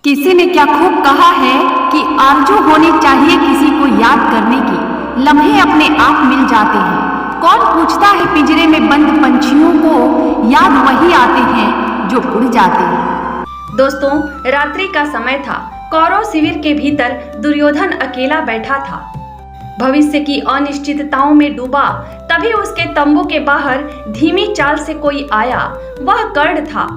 किसी ने क्या खूब कहा है कि आरज़ू होनी चाहिए किसी को याद करने की, लम्हे अपने आप मिल जाते हैं। कौन पूछता है पिंजरे में बंद पंछियों को, याद वही आते हैं जो उड़ जाते हैं। दोस्तों, रात्रि का समय था। कौरव शिविर के भीतर दुर्योधन अकेला बैठा था, भविष्य की अनिश्चितताओं में डूबा। तभी उसके तंबू के बाहर धीमी चाल से कोई आया। वह कर्ण था।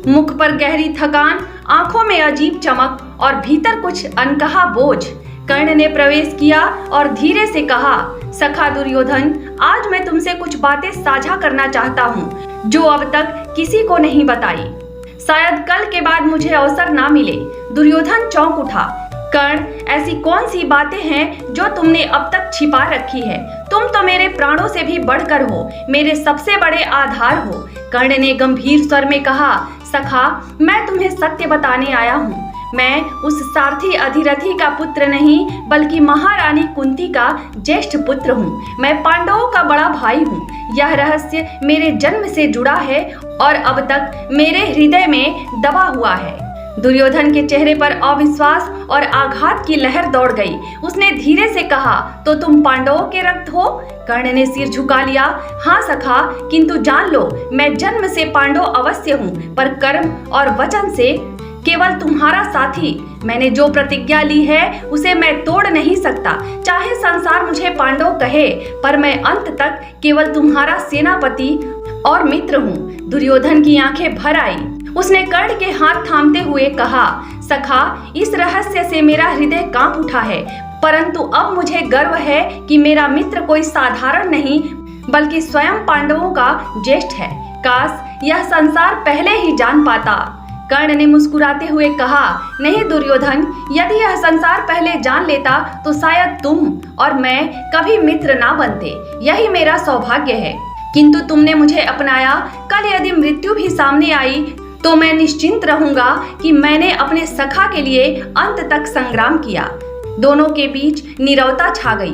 मुख पर गहरी थकान, आंखों में अजीब चमक और भीतर कुछ अनकहा बोझ। कर्ण ने प्रवेश किया और धीरे से कहा, सखा दुर्योधन, आज मैं तुमसे कुछ बातें साझा करना चाहता हूँ जो अब तक किसी को नहीं बताई। शायद कल के बाद मुझे अवसर ना मिले। दुर्योधन चौंक उठा। कर्ण, ऐसी कौन सी बातें हैं जो तुमने अब तक छिपा रखी है? तुम तो मेरे प्राणों से भी बढ़कर हो, मेरे सबसे बड़े आधार हो। कर्ण ने गंभीर स्वर में कहा, सखा, मैं तुम्हें सत्य बताने आया हूँ। मैं उस सारथी अधिरथी का पुत्र नहीं, बल्कि महारानी कुंती का ज्येष्ठ पुत्र हूँ। मैं पांडवों का बड़ा भाई हूँ। यह रहस्य मेरे जन्म से जुड़ा है और अब तक मेरे हृदय में दबा हुआ है। दुर्योधन के चेहरे पर अविश्वास और आघात की लहर दौड़ गई। उसने धीरे से कहा, तो तुम पांडवों के रक्त हो? कर्ण ने सिर झुका लिया। हाँ सखा, किंतु जान लो, मैं जन्म से पांडव अवश्य हूँ, पर कर्म और वचन से केवल तुम्हारा साथी। मैंने जो प्रतिज्ञा ली है उसे मैं तोड़ नहीं सकता। चाहे संसार मुझे पांडव कहे, पर मैं अंत तक केवल तुम्हारा सेनापति और मित्र हूँ। दुर्योधन की आंखें भर आई। उसने कर्ण के हाथ थामते हुए कहा, सखा, इस रहस्य से मेरा हृदय कांप उठा है, परंतु अब मुझे गर्व है कि मेरा मित्र कोई साधारण नहीं, बल्कि स्वयं पांडवों का ज्येष्ठ है। काश यह संसार पहले ही जान पाता। कर्ण ने मुस्कुराते हुए कहा, नहीं दुर्योधन, यदि यह संसार पहले जान लेता तो शायद तुम और मैं कभी मित्र ना बनते। यही मेरा सौभाग्य है। किंतु तुमने मुझे अपनाया। कल यदि मृत्यु भी सामने आई तो मैं निश्चिंत रहूंगा कि मैंने अपने सखा के लिए अंत तक संग्राम किया। दोनों के बीच नीरवता छा गई।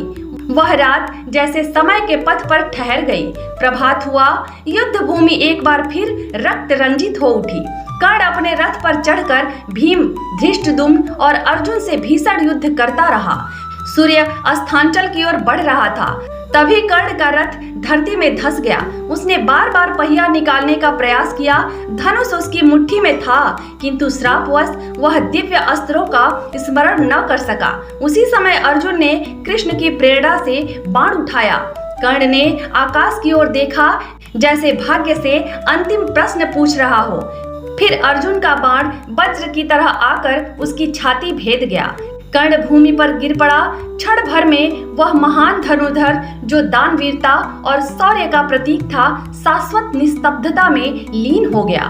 वह रात जैसे समय के पथ पर ठहर गई। प्रभात हुआ। युद्ध भूमि एक बार फिर रक्त रंजित हो उठी। कर्ण अपने रथ पर चढ़कर भीम, धृष्टद्युम्न और अर्जुन से भीषण युद्ध करता रहा। सूर्य अस्तांचल की ओर बढ़ रहा था। तभी कर्ण का रथ धरती में धंस गया। उसने बार बार पहिया निकालने का प्रयास किया। धनुष उसकी मुट्ठी में था, किंतु श्रापवश वह दिव्य अस्त्रों का स्मरण न कर सका। उसी समय अर्जुन ने कृष्ण की प्रेरणा से बाण उठाया। कर्ण ने आकाश की ओर देखा, जैसे भाग्य से अंतिम प्रश्न पूछ रहा हो। फिर अर्जुन का बाण वज्र की तरह आकर उसकी छाती भेद गया। कर्ण भूमि पर गिर पड़ा। क्षण भर में वह महान धनुर्धर, जो दानवीरता और शौर्य का प्रतीक था, शाश्वत निस्तब्धता में लीन हो गया।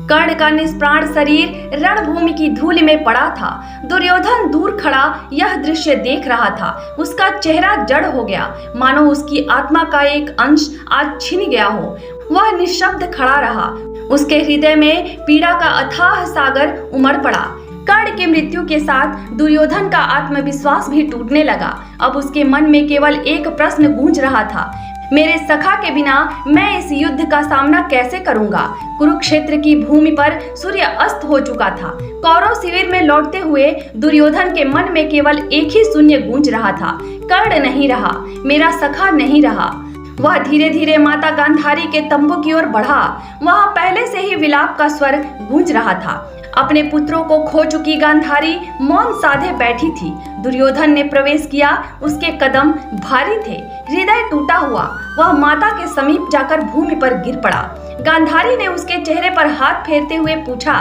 कर्ण का निष्प्राण शरीर रणभूमि की धूलि में पड़ा था। दुर्योधन दूर खड़ा यह दृश्य देख रहा था। उसका चेहरा जड़ हो गया, मानो उसकी आत्मा का एक अंश आज छिन गया हो। वह निशब्द खड़ा रहा। उसके हृदय में पीड़ा का अथाह सागर उमड़ पड़ा। कर्ण की मृत्यु के साथ दुर्योधन का आत्मविश्वास भी टूटने लगा। अब उसके मन में केवल एक प्रश्न गूंज रहा था, मेरे सखा के बिना मैं इस युद्ध का सामना कैसे करूंगा? कुरुक्षेत्र की भूमि पर सूर्य अस्त हो चुका था। कौरव शिविर में लौटते हुए दुर्योधन के मन में केवल एक ही शून्य गूंज रहा था, कर्ण नहीं रहा, मेरा सखा नहीं रहा। वह धीरे धीरे माता गांधारी के तंबू की ओर बढ़ा। वहां पहले से ही विलाप का स्वर गूंज रहा था। अपने पुत्रों को खो चुकी गांधारी मौन साधे बैठी थी। दुर्योधन ने प्रवेश किया। उसके कदम भारी थे, हृदय टूटा हुआ। वह माता के समीप जाकर भूमि पर गिर पड़ा। गांधारी ने उसके चेहरे पर हाथ फेरते हुए पूछा,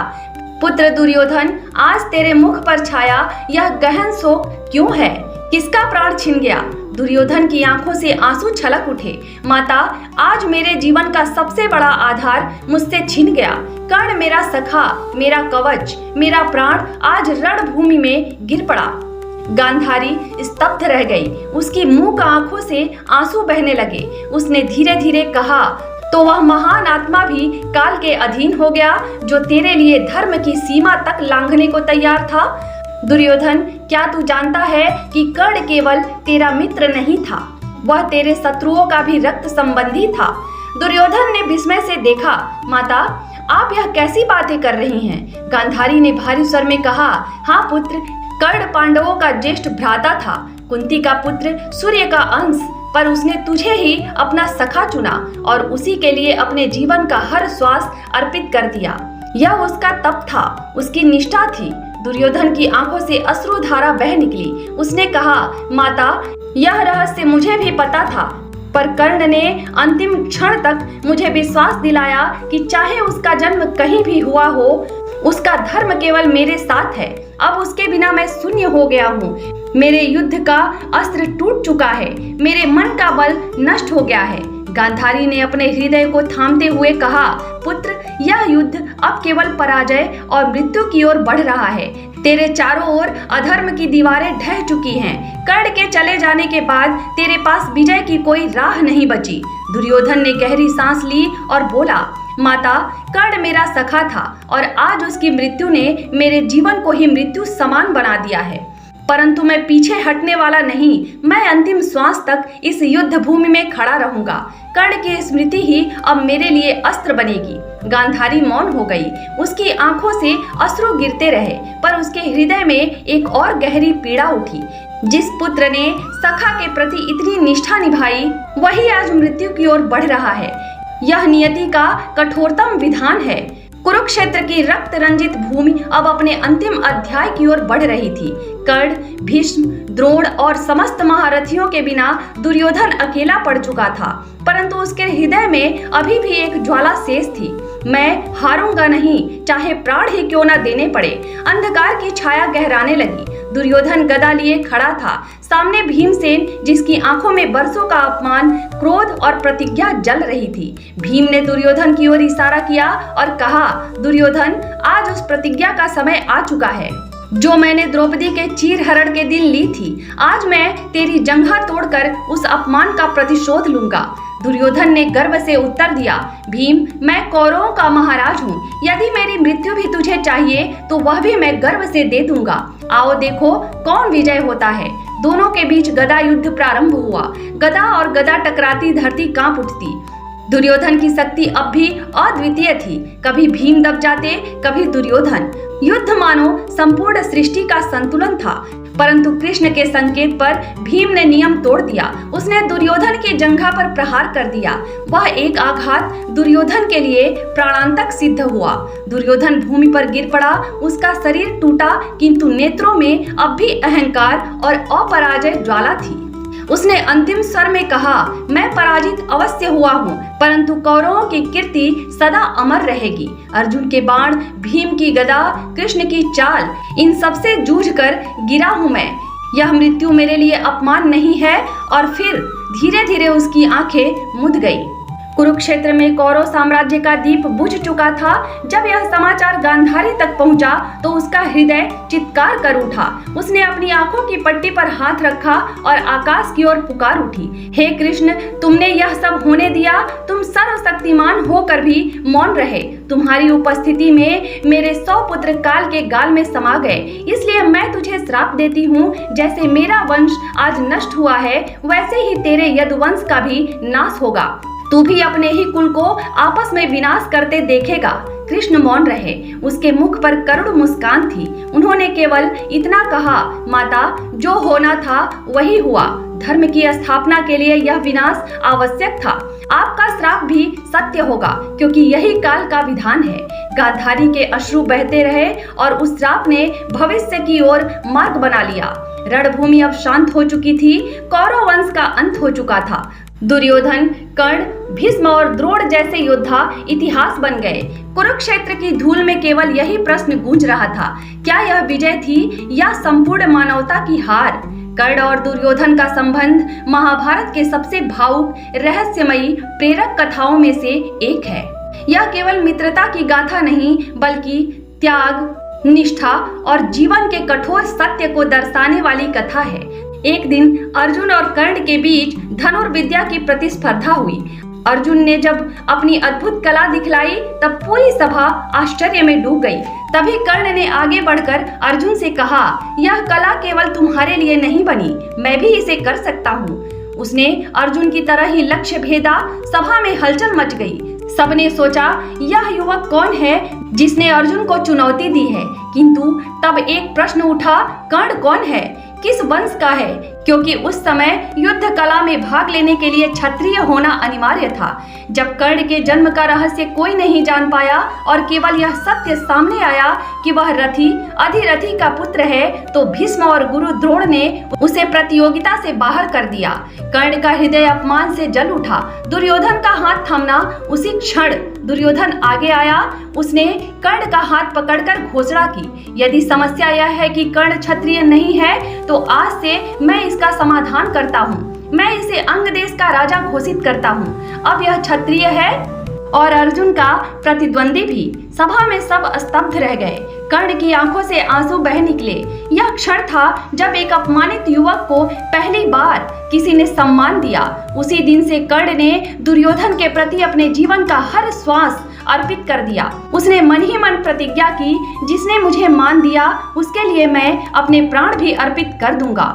पुत्र दुर्योधन, आज तेरे मुख पर छाया यह गहन शोक क्यों है? किसका प्राण छिन गया? दुर्योधन की आंखों से आंसू छलक उठे। माता, आज मेरे जीवन का सबसे बड़ा आधार मुझसे छिन गया। कर्ण मेरा सखा, मेरा कवच, मेरा प्राण आज रणभूमि में गिर पड़ा। गांधारी स्तब्ध रह गई। उसकी मुंह का आंखों से आंसू बहने लगे। उसने धीरे धीरे कहा, तो वह महान आत्मा भी काल के अधीन हो गया, जो तेरे लिए धर्म की सीमा तक लांघने को तैयार था? दुर्योधन, क्या तू जानता है कि कर्ण केवल तेरा मित्र नहीं था, वह तेरे शत्रुओं का भी रक्त संबंधी था। दुर्योधन ने विस्मय से देखा। माता, आप यह कैसी बातें कर रही हैं? गांधारी ने भारी स्वर में कहा, हाँ पुत्र, कर्ण पांडवों का ज्येष्ठ भ्राता था, कुंती का पुत्र, सूर्य का अंश, पर उसने तुझे ही अपना सखा चुना और उसी के लिए अपने जीवन का हर श्वास अर्पित कर दिया। यह उसका तप था, उसकी निष्ठा थी। दुर्योधन की आंखों से अश्रुधारा बह निकली। उसने कहा, माता, यह रहस्य मुझे भी पता था, पर कर्ण ने अंतिम क्षण तक मुझे विश्वास दिलाया कि चाहे उसका जन्म कहीं भी हुआ हो, उसका धर्म केवल मेरे साथ है। अब उसके बिना मैं शून्य हो गया हूँ। मेरे युद्ध का अस्त्र टूट चुका है, मेरे मन का बल नष्ट हो गया है। गांधारी ने अपने हृदय को थामते हुए कहा, पुत्र, यह युद्ध अब केवल पराजय और मृत्यु की ओर बढ़ रहा है। तेरे चारों ओर अधर्म की दीवारें ढह चुकी हैं। कर्ण के चले जाने के बाद तेरे पास विजय की कोई राह नहीं बची। दुर्योधन ने गहरी सांस ली और बोला, माता, कर्ण मेरा सखा था और आज उसकी मृत्यु ने मेरे जीवन को ही मृत्यु समान बना दिया है। परंतु मैं पीछे हटने वाला नहीं। मैं अंतिम श्वास तक इस युद्ध भूमि में खड़ा रहूंगा। कर्ण की स्मृति ही अब मेरे लिए अस्त्र बनेगी। गांधारी मौन हो गई। उसकी आंखों से अश्रु गिरते रहे, पर उसके हृदय में एक और गहरी पीड़ा उठी। जिस पुत्र ने सखा के प्रति इतनी निष्ठा निभाई, वही आज मृत्यु की ओर बढ़ रहा है। यह नियति का कठोरतम विधान है। कुरुक्षेत्र की रक्त रंजित भूमि अब अपने अंतिम अध्याय की ओर बढ़ रही थी। कर्ण, भीष्म, द्रोण और समस्त महारथियों के बिना दुर्योधन अकेला पड़ चुका था, परंतु उसके हृदय में अभी भी एक ज्वाला शेष थी। मैं हारूंगा नहीं, चाहे प्राण ही क्यों न देने पड़े। अंधकार की छाया गहराने लगी। दुर्योधन गदा लिए खड़ा था। सामने भीमसेन, जिसकी आंखों में बरसों का अपमान, क्रोध और प्रतिज्ञा जल रही थी। भीम ने दुर्योधन की ओर इशारा किया और कहा, दुर्योधन, आज उस प्रतिज्ञा का समय आ चुका है जो मैंने द्रौपदी के चीरहरण के दिन ली थी। आज मैं तेरी जंघा तोड़कर उस अपमान का प्रतिशोध लूंगा। दुर्योधन ने गर्व से उत्तर दिया, भीम, मैं कौरवों का महाराज हूँ। यदि मेरी मृत्यु भी तुझे चाहिए तो वह भी मैं गर्व से दे दूंगा। आओ देखो कौन विजय होता है। दोनों के बीच गदा युद्ध प्रारंभ हुआ। गदा और गदा टकराती धरती कांप उठती। दुर्योधन की शक्ति अब भी अद्वितीय थी। कभी भीम दब जाते, कभी दुर्योधन। युद्ध मानो संपूर्ण सृष्टि का संतुलन था, परंतु कृष्ण के संकेत पर भीम ने नियम तोड़ दिया। उसने दुर्योधन की जंघा पर प्रहार कर दिया। वह एक आघात दुर्योधन के लिए प्राणांतक सिद्ध हुआ। दुर्योधन भूमि पर गिर पड़ा। उसका शरीर टूटा, किंतु नेत्रों में अब भी अहंकार और अपराजय ज्वाला थी। उसने अंतिम स्वर में कहा, मैं पराजित अवश्य हुआ हूँ, परंतु कौरवों की कीर्ति सदा अमर रहेगी। अर्जुन के बाण, भीम की गदा, कृष्ण की चाल, इन सबसे जूझकर गिरा हूँ मैं। यह मृत्यु मेरे लिए अपमान नहीं है। और फिर धीरे धीरे उसकी आंखें मुद गई। कुरुक्षेत्र में कौरव साम्राज्य का दीप बुझ चुका था। जब यह समाचार गांधारी तक पहुंचा तो उसका हृदय चित्कार कर उठा। उसने अपनी आंखों की पट्टी पर हाथ रखा और आकाश की ओर पुकार उठी, हे कृष्ण, तुमने यह सब होने दिया। तुम सर्वशक्तिमान होकर भी मौन रहे। तुम्हारी उपस्थिति में मेरे 100 पुत्र काल के गाल में समा गए। इसलिए मैं तुझे श्राप देती हूँ, जैसे मेरा वंश आज नष्ट हुआ है, वैसे ही तेरे यदुवंश का भी नाश होगा। तू भी अपने ही कुल को आपस में विनाश करते देखेगा। कृष्ण मौन रहे। उसके मुख पर करुण मुस्कान थी। उन्होंने केवल इतना कहा, माता, जो होना था वही हुआ। धर्म की स्थापना के लिए यह विनाश आवश्यक था। आपका श्राप भी सत्य होगा, क्योंकि यही काल का विधान है। गांधारी के अश्रु बहते रहे और उस श्राप ने भविष्य की ओर मार्ग बना लिया। रणभूमि अब शांत हो चुकी थी। कौरव वंश का अंत हो चुका था। दुर्योधन, कर्ण, भीष्म और द्रोण जैसे योद्धा इतिहास बन गए। कुरुक्षेत्र की धूल में केवल यही प्रश्न गूंज रहा था, क्या यह विजय थी या संपूर्ण मानवता की हार? कर्ण और दुर्योधन का संबंध महाभारत के सबसे भावुक, रहस्यमयी, प्रेरक कथाओं में से एक है। यह केवल मित्रता की गाथा नहीं, बल्कि त्याग, निष्ठा और जीवन के कठोर सत्य को दर्शाने वाली कथा है। एक दिन अर्जुन और कर्ण के बीच धनुर्विद्या की प्रतिस्पर्धा हुई। अर्जुन ने जब अपनी अद्भुत कला दिखलाई तब पूरी सभा आश्चर्य में डूब गई। तभी कर्ण ने आगे बढ़कर अर्जुन से कहा, यह कला केवल तुम्हारे लिए नहीं बनी, मैं भी इसे कर सकता हूँ। उसने अर्जुन की तरह ही लक्ष्य भेदा। सभा में हलचल मच गई। सबने सोचा यह युवक कौन है जिसने अर्जुन को चुनौती दी है, किंतु तब एक प्रश्न उठा, कर्ण कौन है, किस वंश का है? क्योंकि उस समय युद्ध कला में भाग लेने के लिए क्षत्रिय होना अनिवार्य था। जब कर्ण के जन्म का रहस्य कोई नहीं जान पाया और केवल यह सत्य सामने आया कि वह रथी अधिरथी का पुत्र है, तो भीष्म और गुरु द्रोण ने उसे प्रतियोगिता से बाहर कर दिया। कर्ण का हृदय अपमान से जल उठा। दुर्योधन का हाथ थामना, उसी क्षण दुर्योधन आगे आया। उसने कर्ण का हाथ पकड़कर घोषणा की, यदि समस्या यह है कि कर्ण क्षत्रिय नहीं है तो आज से मैं इसका समाधान करता हूँ। मैं इसे अंग देश का राजा घोषित करता हूँ। अब यह क्षत्रिय है और अर्जुन का प्रतिद्वंदी भी। सभा में सब स्तब्ध रह गए। कर्ण की आंखों से आंसू बह निकले। यह क्षण था जब एक अपमानित युवक को पहली बार किसी ने सम्मान दिया। उसी दिन से कर्ण ने दुर्योधन के प्रति अपने जीवन का हर श्वास अर्पित कर दिया। उसने मन ही मन प्रतिज्ञा की, जिसने मुझे मान दिया उसके लिए मैं अपने प्राण भी अर्पित कर दूंगा।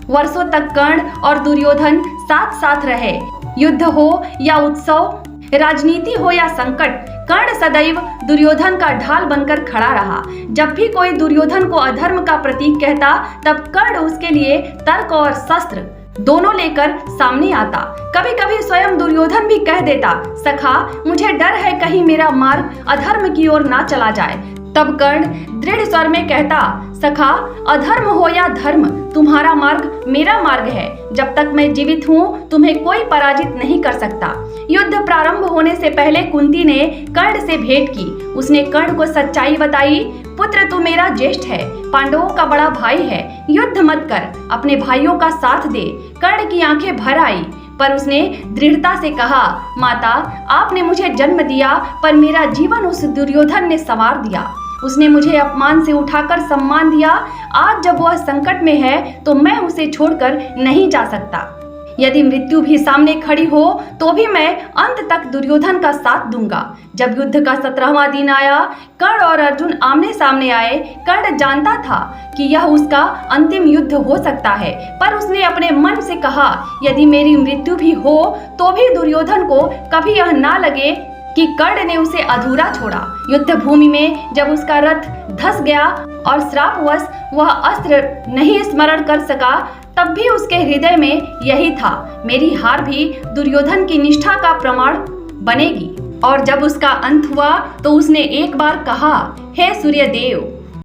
वर्षों तक कर्ण और दुर्योधन साथ साथ रहे। युद्ध हो या उत्सव, राजनीति हो या संकट, कर्ण सदैव दुर्योधन का ढाल बनकर खड़ा रहा। जब भी कोई दुर्योधन को अधर्म का प्रतीक कहता, तब कर्ण उसके लिए तर्क और शस्त्र दोनों लेकर सामने आता। कभी कभी स्वयं दुर्योधन भी कह देता, सखा मुझे डर है कहीं मेरा मार्ग अधर्म की ओर ना चला जाए। तब कर्ण दृढ़ स्वर में कहता, सखा अधर्म हो या धर्म, तुम्हारा मार्ग मेरा मार्ग है। जब तक मैं जीवित हूँ तुम्हें कोई पराजित नहीं कर सकता। युद्ध प्रारंभ होने से पहले कुंती ने कर्ण से भेंट की। उसने कर्ण को सच्चाई बताई, पुत्र तू मेरा ज्येष्ठ है, पांडवों का बड़ा भाई है, युद्ध मत कर, अपने भाइयों का साथ दे। कर्ण की आंखें भर आई, पर उसने दृढ़ता से कहा, माता आपने मुझे जन्म दिया, पर मेरा जीवन उस दुर्योधन ने संवार दिया। उसने मुझे अपमान से उठाकर सम्मान दिया। आज जब वह संकट में है तो मैं उसे छोड़कर नहीं जा सकता। यदि मृत्यु भी सामने खड़ी हो तो भी मैं अंत तक दुर्योधन का साथ दूंगा। जब युद्ध का 17वां दिन आया, कर्ण और अर्जुन आमने सामने आए। कर्ण जानता था कि यह उसका अंतिम युद्ध हो सकता है, पर उसने अपने मन से कहा, यदि मेरी मृत्यु भी हो तो भी दुर्योधन को कभी यह ना लगे कि कर्ण ने उसे अधूरा छोड़ा। युद्ध भूमि में जब उसका रथ धंस गया और श्रापवश वह अस्त्र नहीं स्मरण कर सका, तब भी उसके हृदय में यही था, मेरी हार भी दुर्योधन की निष्ठा का प्रमाण बनेगी। और जब उसका अंत हुआ तो उसने एक बार कहा, हे सूर्यदेव,